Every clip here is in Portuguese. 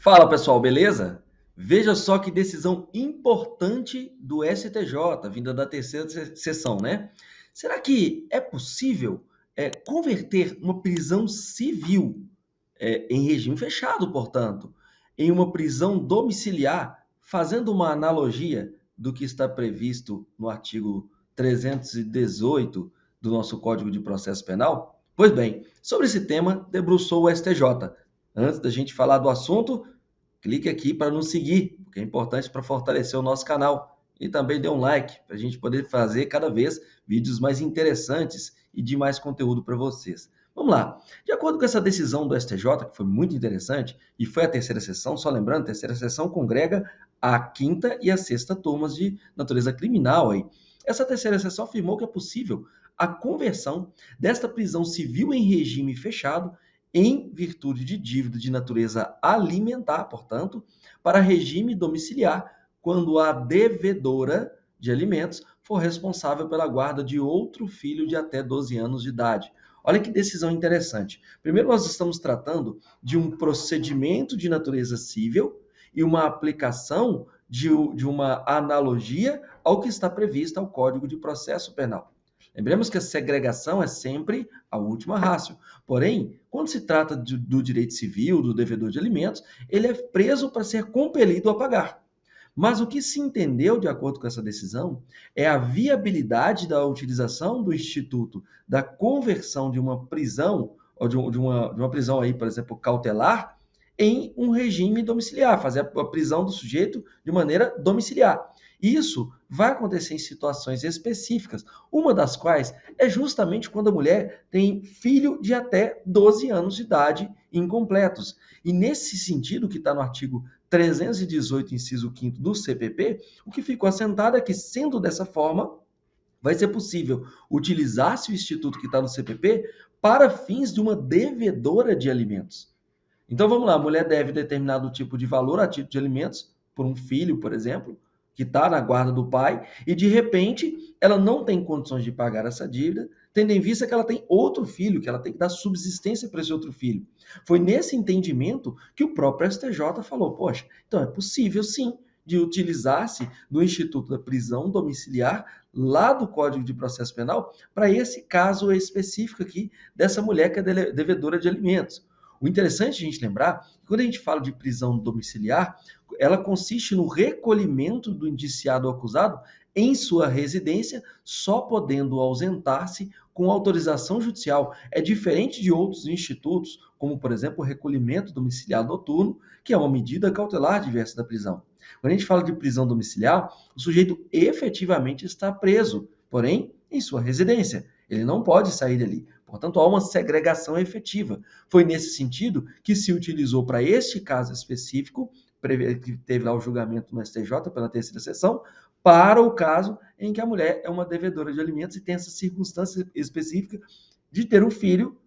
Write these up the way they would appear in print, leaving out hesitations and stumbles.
Fala pessoal, beleza? Veja só que decisão importante do STJ, vinda da terceira sessão, né? Será que é possível converter uma prisão civil em regime fechado, portanto, em uma prisão domiciliar, fazendo uma analogia do que está previsto no artigo 318 do nosso Código de Processo Penal? Pois bem, sobre esse tema debruçou o STJ. Antes da gente falar do assunto, clique aqui para nos seguir, porque é importante para fortalecer o nosso canal. E também dê um like para a gente poder fazer cada vez vídeos mais interessantes e de mais conteúdo para vocês. Vamos lá. De acordo com essa decisão do STJ, que foi muito interessante, e foi a terceira sessão, só lembrando, a terceira sessão congrega a quinta e a sexta turmas de natureza criminal aí. Essa terceira sessão afirmou que é possível a conversão desta prisão civil em regime fechado em virtude de dívida de natureza alimentar, portanto, para regime domiciliar, quando a devedora de alimentos for responsável pela guarda de outro filho de até 12 anos de idade. Olha que decisão interessante. Primeiro, nós estamos tratando de um procedimento de natureza civil e uma aplicação de uma analogia ao que está previsto ao Código de Processo Penal. Lembremos que a segregação é sempre a última ratio. Porém, quando se trata do direito civil, do devedor de alimentos, ele é preso para ser compelido a pagar. Mas o que se entendeu, de acordo com essa decisão, é a viabilidade da utilização do instituto da conversão de uma prisão, ou de uma prisão aí, por exemplo, cautelar, em um regime domiciliar, fazer a prisão do sujeito de maneira domiciliar. Isso vai acontecer em situações específicas, uma das quais é justamente quando a mulher tem filho de até 12 anos de idade incompletos. E nesse sentido, que está no artigo 318, inciso 5º do CPP, o que ficou assentado é que, sendo dessa forma, vai ser possível utilizar-se o instituto que está no CPP para fins de uma devedora de alimentos. Então vamos lá, a mulher deve determinado tipo de valor a título de alimentos por um filho, por exemplo, que está na guarda do pai, e de repente ela não tem condições de pagar essa dívida, tendo em vista que ela tem outro filho, que ela tem que dar subsistência para esse outro filho. Foi nesse entendimento que o próprio STJ falou: poxa, então é possível sim de utilizar-se do Instituto da Prisão Domiciliar lá do Código de Processo Penal para esse caso específico aqui dessa mulher que é devedora de alimentos. O interessante é a gente lembrar que quando a gente fala de prisão domiciliar, ela consiste no recolhimento do indiciado ou acusado em sua residência, só podendo ausentar-se com autorização judicial. É diferente de outros institutos, como, por exemplo, o recolhimento domiciliar noturno, que é uma medida cautelar diversa da prisão. Quando a gente fala de prisão domiciliar, o sujeito efetivamente está preso, porém, em sua residência. Ele não pode sair dali. Portanto, há uma segregação efetiva. Foi nesse sentido que se utilizou para este caso específico, que teve lá o julgamento no STJ pela terceira sessão, para o caso em que a mulher é uma devedora de alimentos e tem essa circunstância específica de ter um filho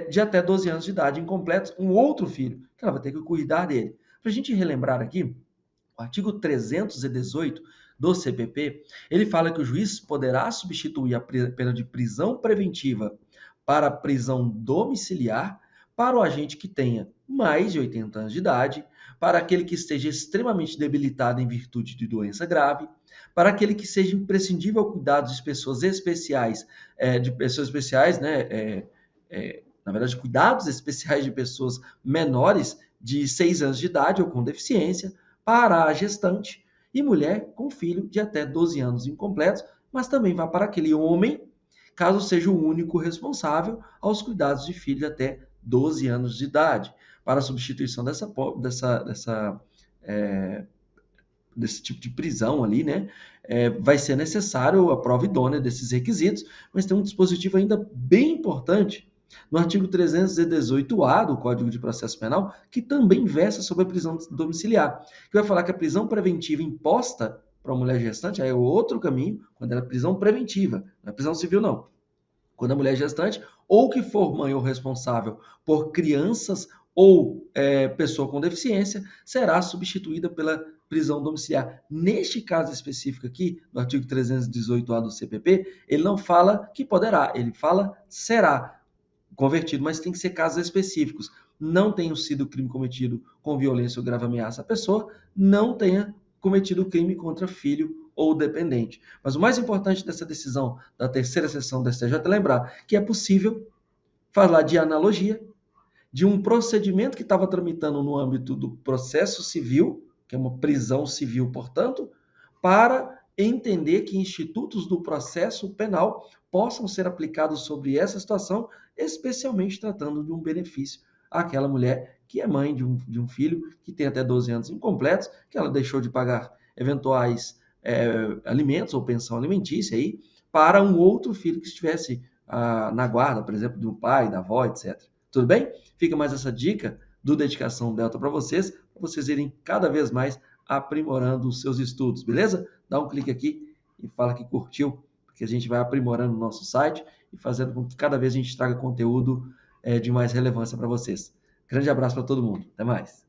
de até 12 anos de idade incompletos, um outro filho, que ela vai ter que cuidar dele. Para a gente relembrar aqui, o artigo 318 do CPP, ele fala que o juiz poderá substituir a pena de prisão preventiva para prisão domiciliar para o agente que tenha mais de 80 anos de idade, para aquele que esteja extremamente debilitado em virtude de doença grave, para aquele que seja imprescindível ao cuidado de pessoas especiais, na verdade, cuidados especiais de pessoas menores de 6 anos de idade ou com deficiência, para a gestante e mulher com filho de até 12 anos incompletos, mas também vai para aquele homem, caso seja o único responsável aos cuidados de filho de até 12 anos de idade. Para a substituição desse tipo de prisão ali, né? Vai ser necessário a prova idônea desses requisitos, mas tem um dispositivo ainda bem importante no artigo 318-A do Código de Processo Penal, que também versa sobre a prisão domiciliar, que vai falar que a prisão preventiva imposta para uma mulher gestante, aí é outro caminho, quando ela é prisão preventiva, não é prisão civil não. Quando a mulher é gestante, ou que for mãe ou responsável por crianças ou pessoa com deficiência, será substituída pela prisão domiciliar. Neste caso específico aqui, no artigo 318-A do CPP, ele não fala que poderá, ele fala será convertido, mas tem que ser casos específicos. não tenha sido crime cometido com violência ou grave ameaça à pessoa, não tenha cometido crime contra filho ou dependente. Mas o mais importante dessa decisão da terceira sessão do STJ é lembrar que é possível falar de analogia de um procedimento que estava tramitando no âmbito do processo civil, que é uma prisão civil, portanto, para entender que institutos do processo penal possam ser aplicados sobre essa situação, especialmente tratando de um benefício àquela mulher que é mãe de um filho que tem até 12 anos incompletos, que ela deixou de pagar eventuais alimentos ou pensão alimentícia aí, para um outro filho que estivesse na guarda, por exemplo, do pai, da avó, etc. Tudo bem? Fica mais essa dica do Dedicação Delta para vocês irem cada vez mais aprimorando os seus estudos, beleza? Dá um clique aqui e fala que curtiu, porque a gente vai aprimorando o nosso site e fazendo com que cada vez a gente traga conteúdo de mais relevância para vocês. Grande abraço para todo mundo. Até mais.